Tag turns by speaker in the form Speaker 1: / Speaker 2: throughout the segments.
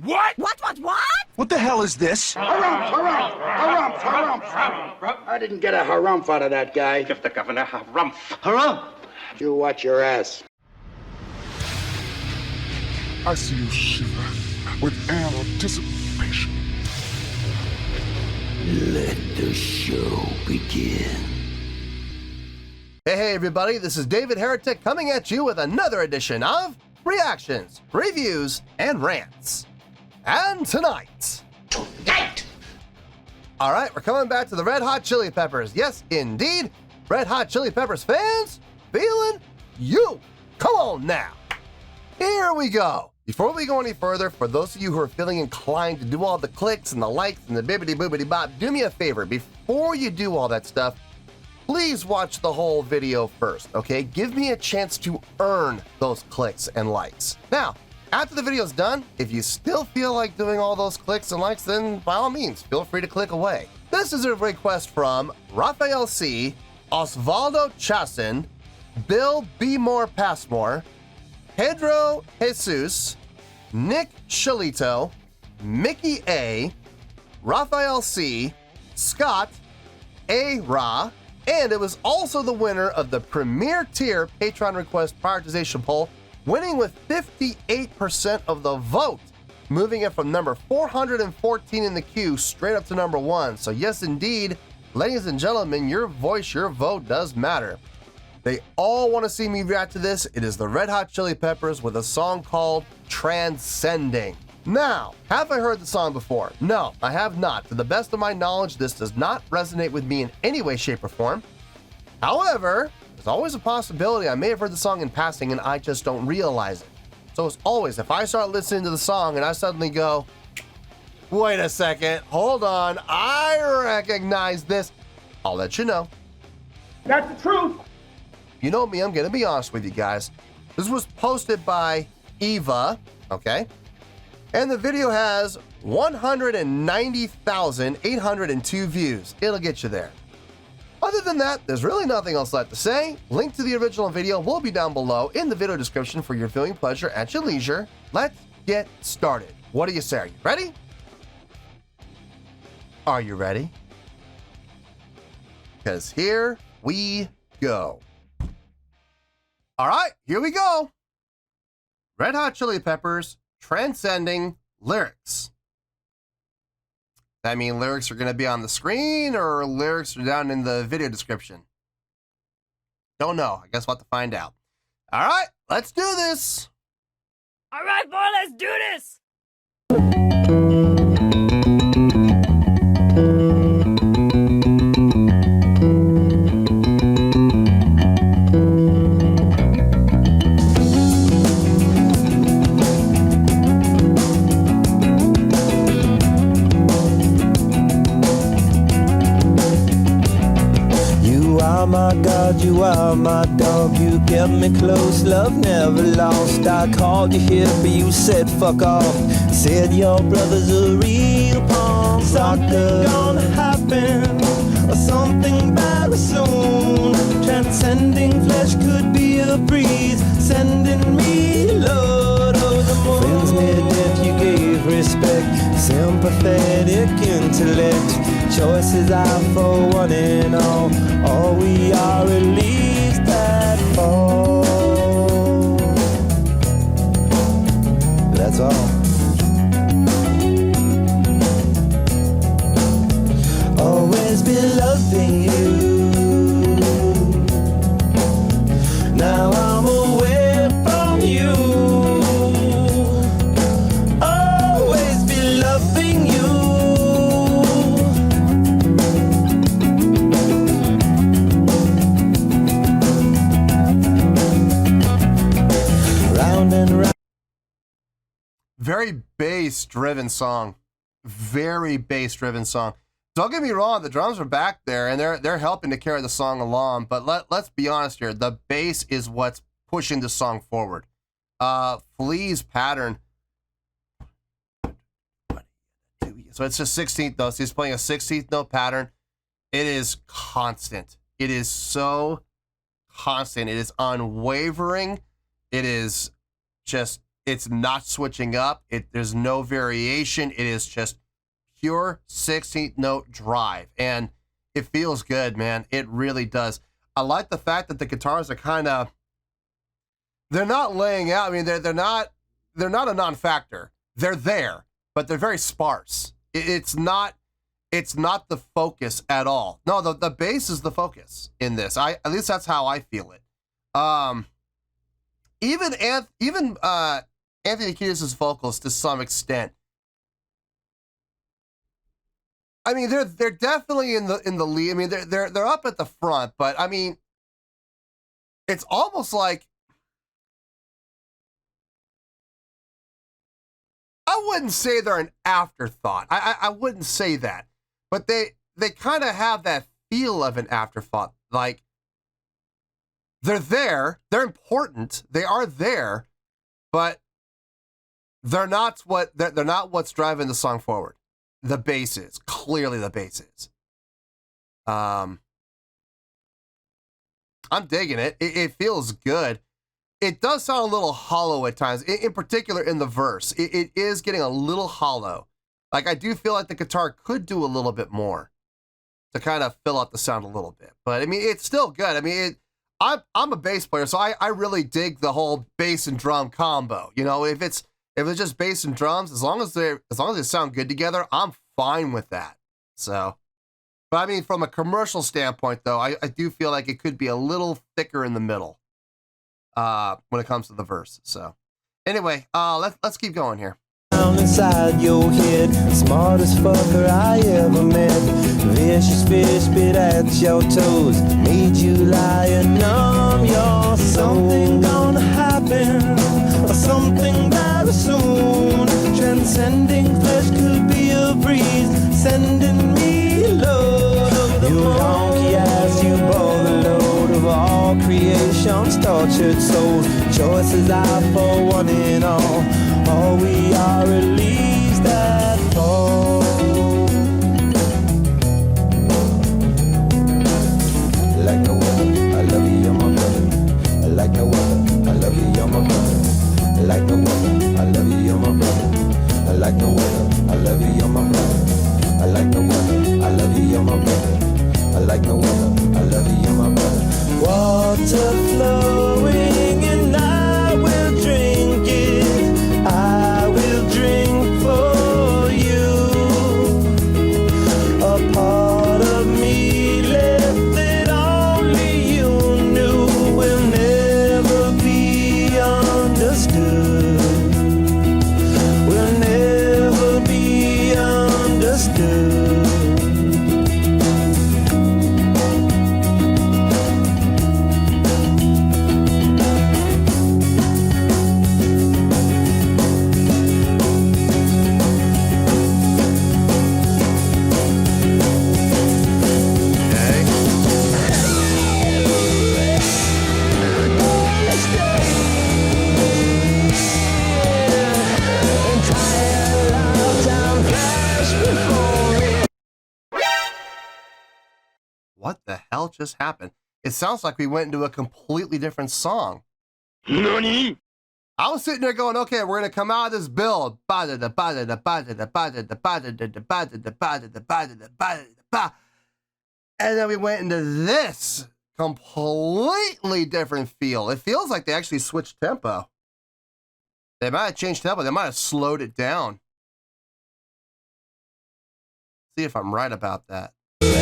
Speaker 1: What?
Speaker 2: What?
Speaker 3: What the hell is this?
Speaker 4: Harumph. I didn't get a harumph out of that guy.
Speaker 1: Give the governor harumph.
Speaker 3: Harumph!
Speaker 4: You watch your ass.
Speaker 5: I see you shiver with anticipation.
Speaker 6: Let the show begin.
Speaker 7: Hey everybody, this is David Heretic coming at you with another edition of Reactions, Reviews, and Rants. And tonight... Alright, we're coming back to the Red Hot Chili Peppers. Yes, indeed, Red Hot Chili Peppers fans, feeling you. Come on now. Here we go. Before we go any further, for those of you who are feeling inclined to do all the clicks and the likes and the bibbity boobity bop, do me a favor. Before you do all that stuff, please watch the whole video first, okay? Give me a chance to earn those clicks and likes. Now, after the video's done, if you still feel like doing all those clicks and likes, then by all means, feel free to click away. This is a request from Rafael C., Osvaldo Chasin, Bill B. More Passmore, Pedro Jesus, Nick Shalito, Mickey A., Rafael C., Scott A. Ra, and it was also the winner of the Premier Tier Patreon Request Prioritization Poll, winning with 58% of the vote, moving it from number 414 in the queue straight up to number 1. So yes, indeed, ladies and gentlemen, your voice, your vote does matter. They all want to see me react to this. It is the Red Hot Chili Peppers with a song called Transcending. Now, have I heard the song before? No, I have not. To the best of my knowledge, this does not resonate with me in any way, shape, or form. However, there's always a possibility I may have heard the song in passing and I just don't realize it. So as always, if I start listening to the song and I suddenly go, wait a second, hold on, I recognize this, I'll let you know.
Speaker 1: That's the truth.
Speaker 7: You know me, I'm gonna be honest with you guys. This was posted by Eva, okay? And the video has 190,802 views. It'll get you there. Other than that, there's really nothing else left to say. Link to the original video will be down below in the video description for your viewing pleasure at your leisure. Let's get started. What do you say? Are you ready? Are you ready? Because here we go. All right, here we go. Red Hot Chili Peppers, Transcending lyrics. That mean lyrics are going to be on the screen or lyrics are down in the video description? Don't know. I guess we'll have to find out. All right, let's do this.
Speaker 2: All right, boy, let's do this.
Speaker 8: My God, you are my dog. You kept me close, love never lost. I called you here, but you said fuck off. Said your brother's a real punk. Something gonna happen, or something very soon. Transcending flesh could be a breeze, sending me Lord of the moon. Friends near death, you gave respect, sympathetic intellect. Choices are for one and all we are at least that fall. That's all. Always been loving you. Now I'm away from you. Always been loving you.
Speaker 7: Very bass-driven song. Very bass-driven song. Don't get me wrong, the drums are back there and they're helping to carry the song along, but let's be honest here, the bass is what's pushing the song forward. Flea's pattern. So it's a 16th note. So he's playing a 16th note pattern. It is constant. It is so constant. It is unwavering. It is just It's not switching up. There's no variation. It is just pure 16th note drive, and it feels good, man. It really does. I like the fact that the guitars are kind of, they're not laying out. I mean, they're not a non-factor. They're there, but they're very sparse. It's not the focus at all. No, the bass is the focus in this. At least that's how I feel it. Even Anthony Kiedis' vocals to some extent. I mean, they're definitely in the lead. I mean, they're up at the front, but I mean, it's almost like, I wouldn't say they're an afterthought. I wouldn't say that, but they kind of have that feel of an afterthought. Like, they're there, they're important, they are there, but they're not what's driving the song forward. The bass is. Clearly the bass is. I'm digging it. It feels good. It does sound a little hollow at times, in particular in the verse. It is getting a little hollow. Like, I do feel like the guitar could do a little bit more to kind of fill out the sound a little bit. But, I mean, it's still good. I mean, I'm a bass player, so I really dig the whole bass and drum combo. You know, if it's just bass and drums, as long as they sound good together, I'm fine with that. So, but I mean, from a commercial standpoint, though, I do feel like it could be a little thicker in the middle when it comes to the verse. So, anyway, let's keep going here.
Speaker 8: Down inside your head, smartest fucker I ever met. Vicious fish bit at your toes, made you lie and numb your soul. Something gonna happen, or something very soon. Transcending flesh could be a breeze, sending me love. You donkey ass, you bore the load of all creation's tortured souls. Choices are for one and all. All we are at least that fall. Like no other, I love you, you're my brother. Like no other, I love you, you're my brother. Like no other, I love you, you're my brother. Like no other, I love you, you're my brother. Like no other, I love you, you're my brother. Like no other, I love you, you're my brother. Water flowing and I will drink it. I will drink for you. A part of me left that only you knew will never be understood. Will never be understood.
Speaker 7: What the hell just happened? It sounds like we went into a completely different song.
Speaker 1: Nani?
Speaker 7: I was sitting there going, okay, we're going to come out of this build. And then we went into this completely different feel. It feels like they actually switched tempo. They might have changed tempo. They might have slowed it down. See if I'm right about that. That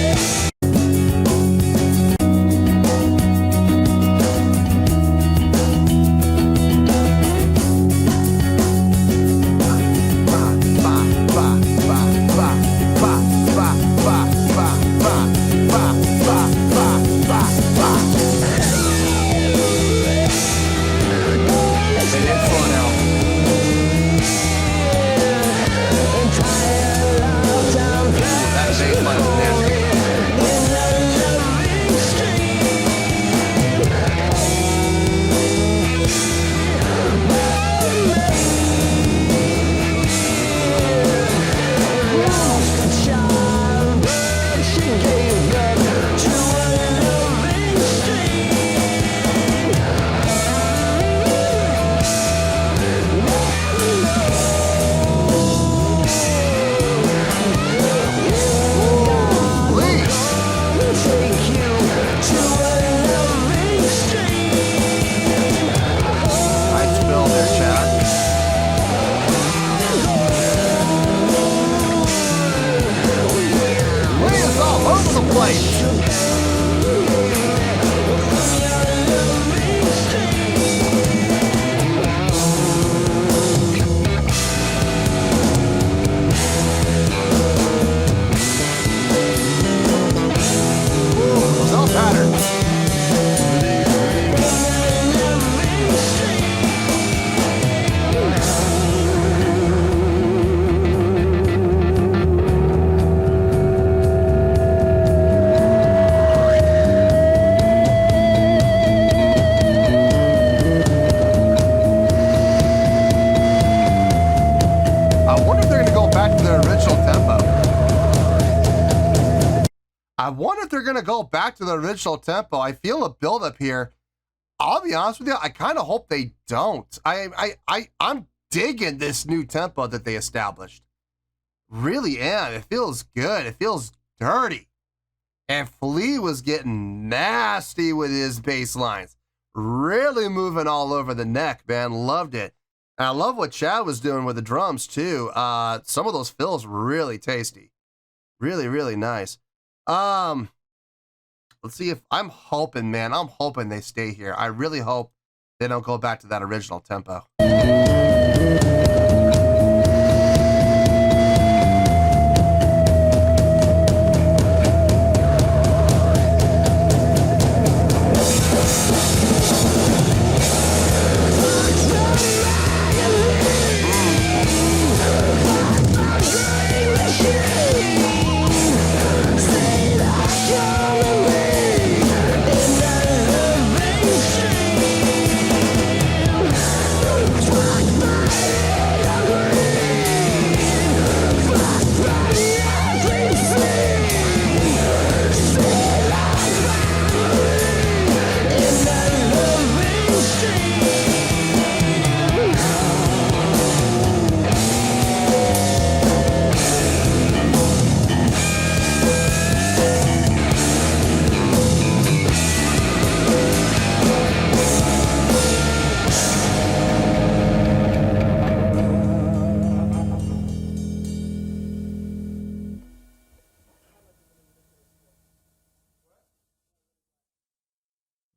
Speaker 7: bass line is nasty. I wonder if they're gonna go back to their original tempo. I wonder if they're gonna go back to the original tempo. I feel a buildup here. I'll be honest with you, I kind of hope they don't. I'm digging this new tempo that they established. Really am. It feels good. It feels dirty. And Flea was getting nasty with his bass lines. Really moving all over the neck, man. Loved it. And I love what Chad was doing with the drums, too. Some of those fills really tasty. Really, really nice. Let's see if I'm hoping, man. I'm hoping they stay here. I really hope they don't go back to that original tempo.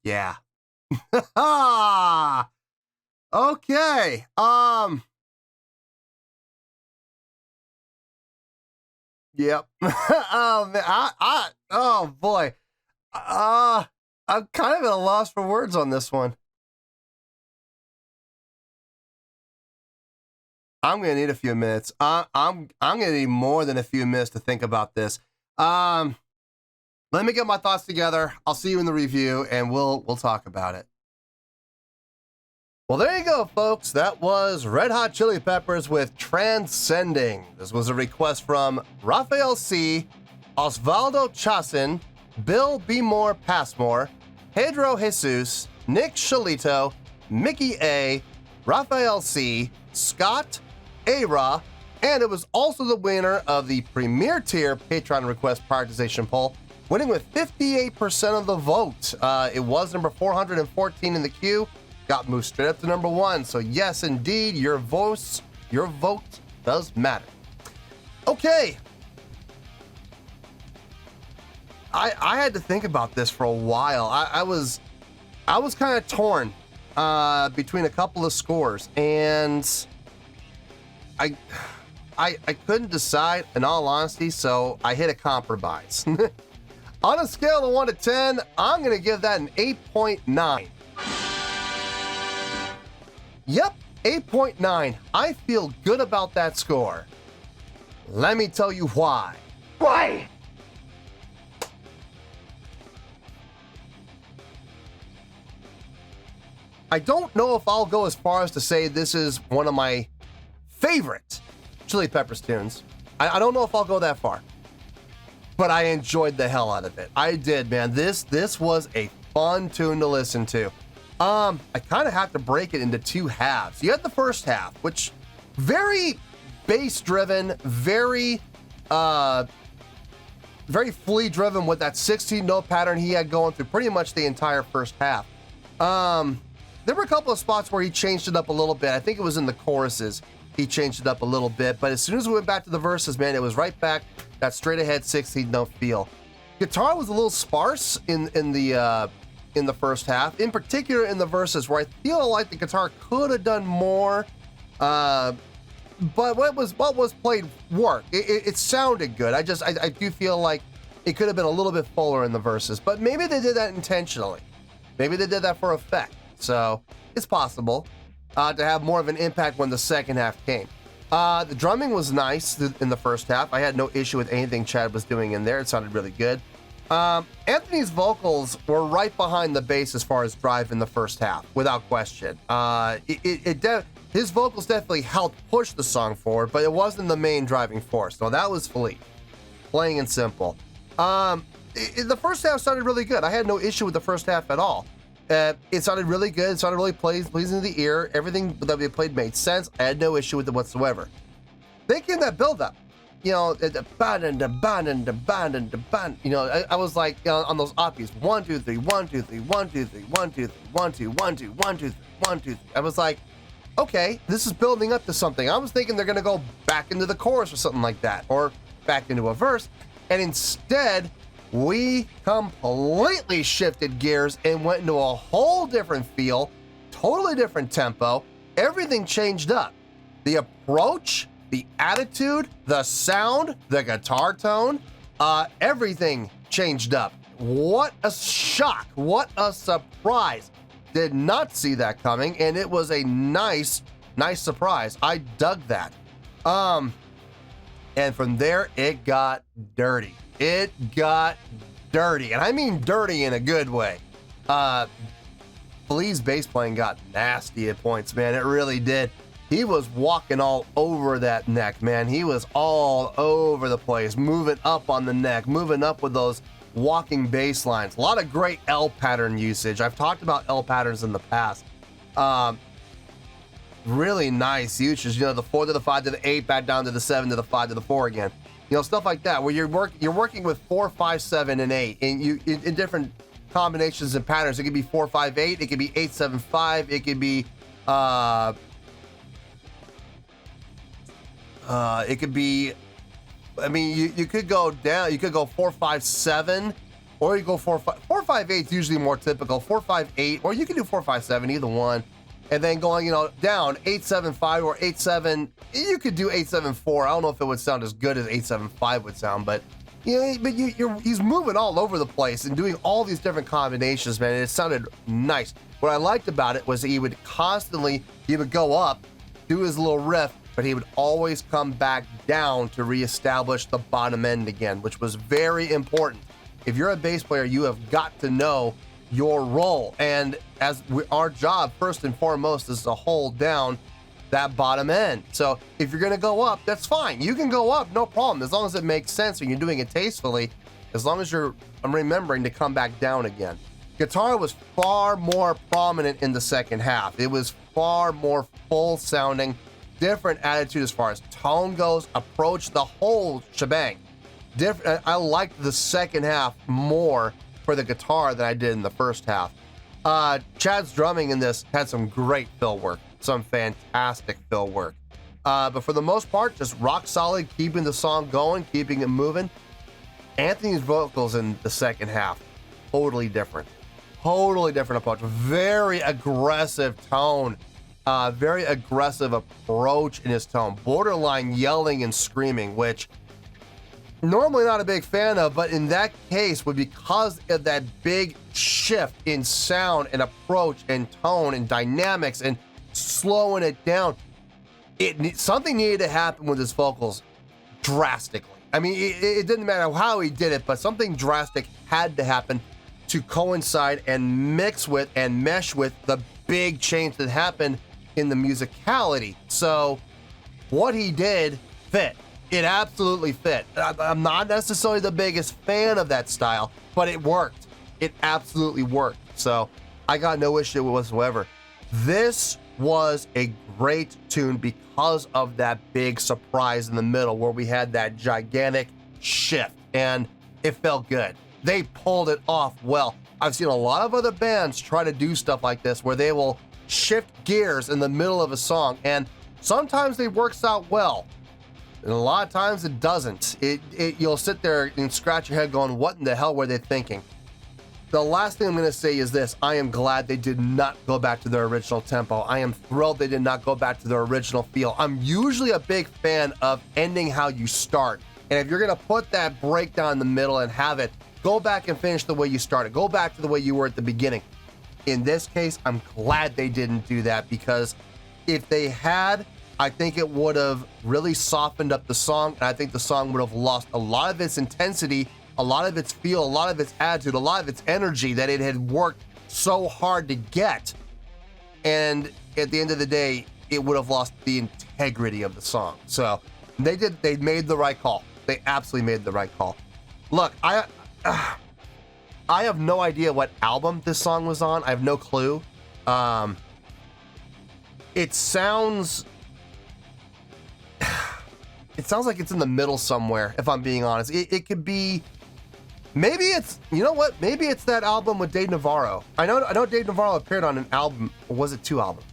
Speaker 7: Yeah. Okay. Yep. Oh man, oh boy. I'm kind of at a loss for words on this one. I'm gonna need a few minutes. I'm gonna need more than a few minutes to think about this. Let me get my thoughts together. I'll see you in the review, and we'll talk about it. Well, there you go, folks. That was Red Hot Chili Peppers with Transcending. This was a request from Raphael C., Osvaldo Chasin, Bill B. Moore Passmore, Pedro Jesus, Nick Shalito, Mickey A., Raphael C., Scott, Ara, and it was also the winner of the Premier Tier Patreon Request Prioritization Poll, winning with 58% of the vote. It was number 414 in the queue, got moved straight up to number 1. So yes, indeed, your vote does matter. Okay. I had to think about this for a while. I was kind of torn between a couple of scores, and I couldn't decide, in all honesty, so I hit a compromise. On a scale of 1 to 10, I'm going to give that an 8.9. Yep, 8.9. I feel good about that score. Let me tell you why.
Speaker 1: Why?
Speaker 7: I don't know if I'll go as far as to say this is one of my favorite Chili Peppers tunes. I don't know if I'll go that far. But I enjoyed the hell out of it. I did, man. This was a fun tune to listen to. I kind of have to break it into two halves. You had the first half, which very bass driven, very Flea driven with that 16 note pattern he had going through pretty much the entire first half. There were a couple of spots where he changed it up a little bit. I think it was in the choruses. He changed it up a little bit, but as soon as we went back to the verses, man, it was right back that straight ahead 16 note feel. Guitar was a little sparse in the first half, in particular in the verses, where I feel like the guitar could have done more. But what was played worked. It sounded good. I do feel like it could have been a little bit fuller in the verses, but maybe they did that intentionally. Maybe they did that for effect. So it's possible to have more of an impact when the second half came. The drumming was nice in the first half. I had no issue with anything Chad was doing in there. It sounded really good. Anthony's vocals were right behind the bass as far as drive in the first half, without question. his vocals definitely helped push the song forward, but it wasn't the main driving force. So that was FEELIN, plain and simple. The first half started really good. I had no issue with the first half at all. It sounded really good. It sounded really pleasing to the ear. Everything that we played made sense. I had no issue with it whatsoever. Then came that build-up. You know, the ban and the ban and the ban and the ban. You know, I was like, you know, on those oppies, 1 2 3 1 2 3 1 2 3 1 2 3 1 2 1 2 1 2 3 1 2 3. I was like, okay, this is building up to something. I was thinking they're gonna go back into the chorus or something like that, or back into a verse, and instead we completely shifted gears and went into a whole different feel, totally different tempo. Everything changed up. The approach, the attitude, the sound, the guitar tone, everything changed up. What a shock, what a surprise. Did not see that coming, and it was a nice surprise. I dug that. And from there, it got dirty. It got dirty, and I mean dirty in a good way. FEELIN's bass playing got nasty at points, man. It really did. He was walking all over that neck, man. He was all over the place, moving up on the neck, moving up with those walking bass lines. A lot of great L pattern usage. I've talked about L patterns in the past. Really nice usage. You know, the 4 to the 5 to the 8, back down to the 7 to the 5 to the 4 again. You know, stuff like that, where you're working with 4, 5, 7, and 8, and in different combinations and patterns. It could be 4, 5, 8. It could be 8, 7, 5. It could be it could be, I mean, you could go down, you could go 4, 5, 7, or you go 4, 5, 8 is usually more typical. 4, 5, 8, or you can do 4, 5, 7, either one. And then going, you know, down 8, 7, 5 or 8, 7. You could do 8, 7, 4. I don't know if it would sound as good as 8, 7, 5 would sound, but he's moving all over the place and doing all these different combinations, man. And it sounded nice. What I liked about it was that he would go up, do his little riff, but he would always come back down to reestablish the bottom end again, which was very important. If you're a bass player, you have got to know your role, and our job first and foremost is to hold down that bottom end. So if you're going to go up, that's fine. You can go up, no problem, as long as it makes sense and you're doing it tastefully, as long as I'm remembering to come back down again. Guitar was far more prominent in the second half. It was far more full sounding, different attitude as far as tone goes, approach, the whole shebang. I liked the second half more for the guitar than I did in the first half. Chad's drumming in this had some great fill work, some fantastic fill work. But for the most part, just rock solid, keeping the song going, keeping it moving. Anthony's vocals in the second half, totally different approach. Very aggressive tone, very aggressive approach in his tone, borderline yelling and screaming, which normally not a big fan of, but in that case, because of that big shift in sound and approach and tone and dynamics and slowing it down, something needed to happen with his vocals drastically. I mean, it didn't matter how he did it, but something drastic had to happen to coincide and mix with and mesh with the big change that happened in the musicality. So what he did fit. It absolutely fit. I'm not necessarily the biggest fan of that style, but it worked. It absolutely worked. So I got no issue whatsoever. This was a great tune because of that big surprise in the middle where we had that gigantic shift, and it felt good. They pulled it off well. I've seen a lot of other bands try to do stuff like this where they will shift gears in the middle of a song, and sometimes it works out well. And a lot of times it doesn't. You'll sit there and scratch your head going, what in the hell were they thinking? The last thing I'm going to say is this. I am glad they did not go back to their original tempo. I am thrilled they did not go back to their original feel. I'm usually a big fan of ending how you start. And if you're going to put that breakdown in the middle and have it, go back and finish the way you started. Go back to the way you were at the beginning. In this case, I'm glad they didn't do that, because if they had, I think it would have really softened up the song, and I think the song would have lost a lot of its intensity, a lot of its feel, a lot of its attitude, a lot of its energy that it had worked so hard to get. And at the end of the day, it would have lost the integrity of the song. So they made the right call. They absolutely made the right call. Look, I have no idea what album this song was on. I have no clue. It sounds like it's in the middle somewhere, if I'm being honest. It could be, maybe it's, you know what? Maybe it's that album with Dave Navarro. I know Dave Navarro appeared on an album, or was it 2 albums?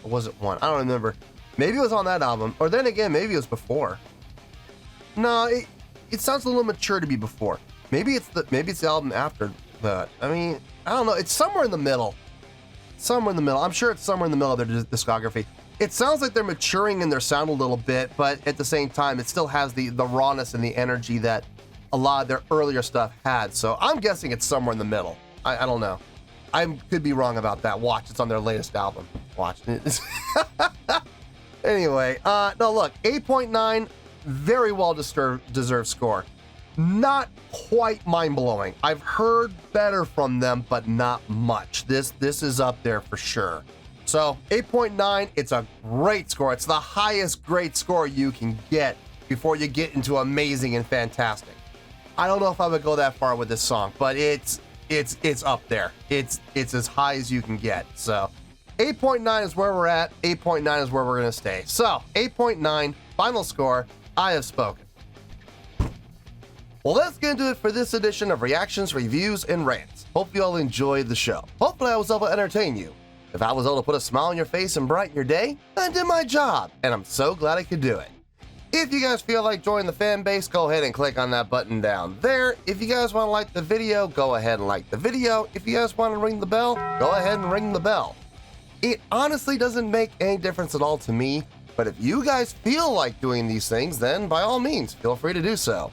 Speaker 7: Or was it 1? I don't remember. Maybe it was on that album, or then again, maybe it was before. No, it sounds a little mature to be before. Maybe it's the album after that. I mean, I don't know. It's somewhere in the middle. Somewhere in the middle. I'm sure it's somewhere in the middle of their discography. It sounds like they're maturing in their sound a little bit, but at the same time, it still has the rawness and the energy that a lot of their earlier stuff had. So I'm guessing it's somewhere in the middle. I don't know. I could be wrong about that. Watch, it's on their latest album. Watch. Anyway, no, look, 8.9, very well deserved score. Not quite mind-blowing. I've heard better from them, but not much. This is up there for sure. So 8.9, it's a great score. It's the highest great score you can get before you get into amazing and fantastic. I don't know if I would go that far with this song, but it's up there. It's as high as you can get. So 8.9 is where we're at. 8.9 is where we're gonna stay. So 8.9, final score. I have spoken. Well, that's going to do it for this edition of Reactions, Reviews, and Rants. Hope you all enjoyed the show. Hopefully I was able to entertain you. If I was able to put a smile on your face and brighten your day, I did my job, and I'm so glad I could do it. If you guys feel like joining the fan base, go ahead and click on that button down there. If you guys want to like the video, go ahead and like the video. If you guys want to ring the bell, go ahead and ring the bell. It honestly doesn't make any difference at all to me, but if you guys feel like doing these things, then by all means, feel free to do so.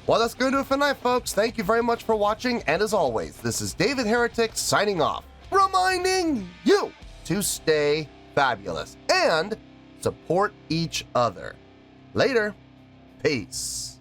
Speaker 7: Well, that's going to do it for tonight, folks. Thank you very much for watching, and as always, this is David Heretic signing off, reminding you to stay fabulous and support each other. Later. Peace.